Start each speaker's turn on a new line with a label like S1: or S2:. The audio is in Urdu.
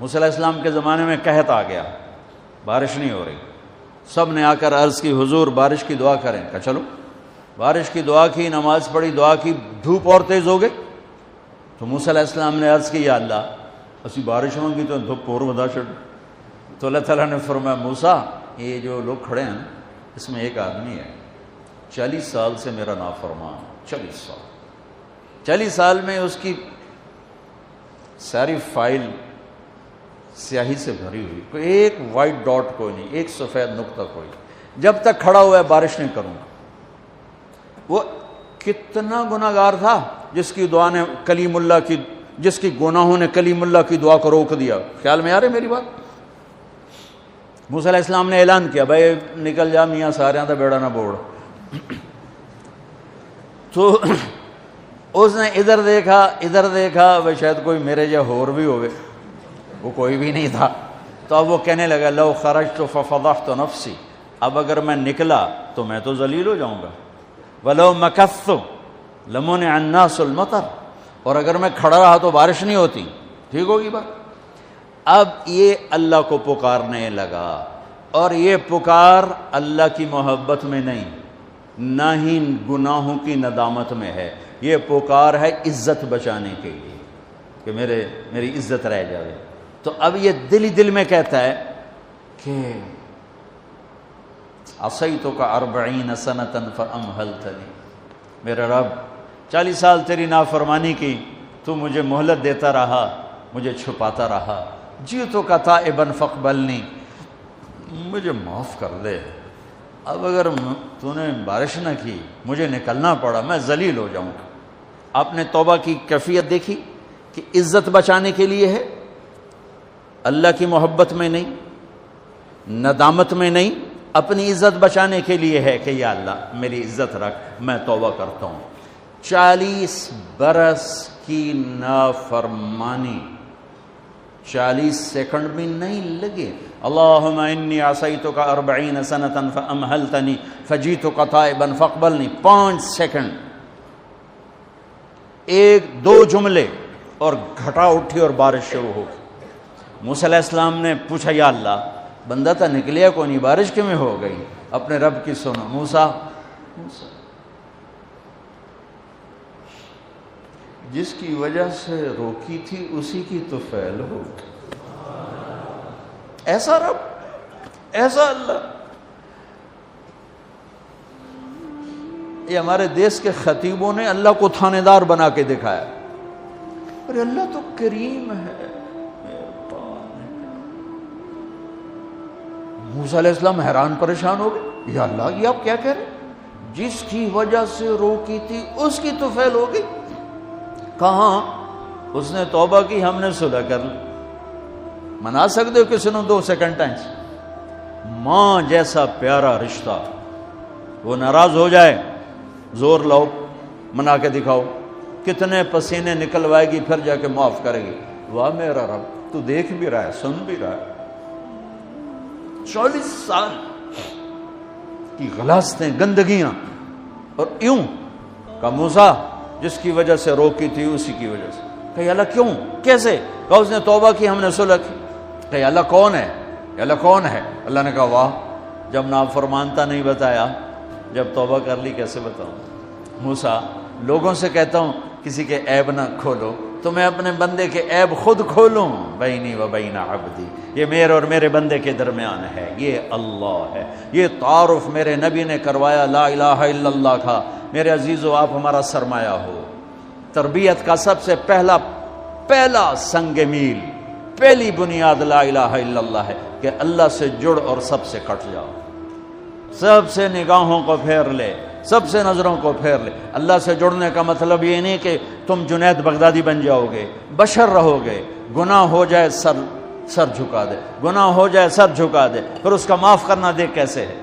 S1: موسیٰ علیہ السلام کے زمانے میں قحط آ گیا، بارش نہیں ہو رہی، سب نے آ کر عرض کی حضور بارش کی دعا کریں، کہا چلو بارش کی دعا کی، نماز پڑھی، دعا کی، دھوپ اور تیز ہو گئی تو موسیٰ علیہ السلام نے عرض کی یا اللہ اسی بارش ہوگی تو دھوپ اور ودا چڑھ، تو اللہ تعالیٰ نے فرمایا موسیٰ یہ جو لوگ کھڑے ہیں اس میں ایک آدمی ہے 40 سال سے میرا نافرمان، 40 سال میں اس کی ساری فائل سیاہی سے بھری ہوئی، کوئی ایک وائٹ ڈاٹ کوئی نہیں، ایک سفید نقطہ کوئی، جب تک کھڑا ہوا ہے بارش نہیں کروں گا۔ وہ کتنا گناہ گار تھا جس کی دعا نے کلیم اللہ کی، جس کی گناہوں نے کلیم اللہ کی دعا کو روک دیا۔ خیال میں آ رہے میری بات؟ موسیٰ علیہ السلام نے اعلان کیا بھائی نکل جا میاں سارے دا بیڑا نہ بوڑ۔ تو اس نے ادھر دیکھا بھائی شاید کوئی میرے جا ہور بھی ہوئے، وہ کوئی بھی نہیں تھا، تو اب وہ کہنے لگا لو خرجت ففضحت نفسی، اب اگر میں نکلا تو میں تو ذلیل ہو جاؤں گا، ولو مکثت لمنع الناس المطر، اور اگر میں کھڑا رہا تو بارش نہیں ہوتی، ٹھیک ہوگی بات۔ اب یہ اللہ کو پکارنے لگا، اور یہ پکار اللہ کی محبت میں نہیں، نہ ہی گناہوں کی ندامت میں ہے، یہ پکار ہے عزت بچانے کے لیے کہ میری عزت رہ جائے۔ تو اب یہ دل ہی دل میں کہتا ہے کہ عصیتک 40 سنۃ فامہلتنی، میرے رب 40 سال تیری نافرمانی کی، تو مجھے مہلت دیتا رہا، مجھے چھپاتا رہا، جئتک تائبا فاقبلنی، مجھے معاف کر دے، اب اگر تو نے بارش نہ کی مجھے نکلنا پڑا میں ذلیل ہو جاؤں گا۔ آپ نے توبہ کی کیفیت دیکھی کہ عزت بچانے کے لیے ہے، اللہ کی محبت میں نہیں، ندامت میں نہیں، اپنی عزت بچانے کے لیے ہے کہ یا اللہ میری عزت رکھ، میں توبہ کرتا ہوں۔ 40 برس کی نافرمانی 40 سیکنڈ بھی نہیں لگے۔ اللہم انی عصیتک 40 سنۃ فامہلتنی فجئتک تائبا فاقبلنی، 5 سیکنڈ، 1-2 جملے اور گھٹا اٹھی اور بارش شروع ہو گئی۔ موسیٰ علیہ السلام نے پوچھا یا اللہ بندہ تھا نکلیا کو نہیں، بارش کیوں میں ہو گئی؟ اپنے رب کی سنو، موسیٰ جس کی وجہ سے روکی تھی اسی کی تو فعل ہو، ایسا رب، ایسا اللہ۔ یہ ہمارے دیس کے خطیبوں نے اللہ کو تھانے دار بنا کے دکھایا، ارے اللہ تو کریم ہے۔ موسیٰ علیہ السلام حیران پریشان ہو گئے، یا اللہ یہ آپ کیا کہہ رہے ہیں؟ جس کی وجہ سے روکی تھی اس کی تو فعل ہو گئی۔ کہاں اس نے توبہ کی، ہم نے صلح کر لی۔ منا سکتے ہو کسی نے 2 سیکنڈ ٹائم؟ ماں جیسا پیارا رشتہ، وہ ناراض ہو جائے زور لاؤ منا کے دکھاؤ، کتنے پسینے نکلوائے گی پھر جا کے معاف کرے گی۔ واہ میرا رب تو دیکھ بھی رہا ہے، سن بھی رہا ہے۔ 40 سال کی غلاظتیں، گندگیاں، اور یوں کہ موسیٰ جس کی وجہ سے روکی تھی اسی کی وجہ سے۔ کہ اللہ کیوں، کیسے؟ کہ اس نے توبہ کی، ہم نے صلح کی۔ کہ اللہ کون ہے؟ اللہ کون ہے؟ اللہ نے کہا واہ، جب نافرمانتا نہیں بتایا، جب توبہ کر لی کیسے بتاؤں؟ موسیٰ لوگوں سے کہتا ہوں کسی کے عیب نہ کھولو، تو میں اپنے بندے کے عیب خود کھولوں؟ بینی و بین عبدی، یہ میرے اور میرے بندے کے درمیان ہے، یہ اللہ ہے۔ یہ تعارف میرے نبی نے کروایا لا الہ الا اللہ کا۔ میرے عزیزو آپ ہمارا سرمایہ ہو۔ تربیت کا سب سے پہلا سنگ میل، پہلی بنیاد لا الہ الا اللہ ہے کہ اللہ سے جڑ اور سب سے کٹ جاؤ، سب سے نگاہوں کو پھیر لے، سب سے نظروں کو پھیر لے۔ اللہ سے جڑنے کا مطلب یہ نہیں کہ تم جنید بغدادی بن جاؤ گے، بشر رہو گے، گناہ ہو جائے سر جھکا دے، گناہ ہو جائے سر جھکا دے، پھر اس کا معاف کرنا دیکھ کیسے ہے۔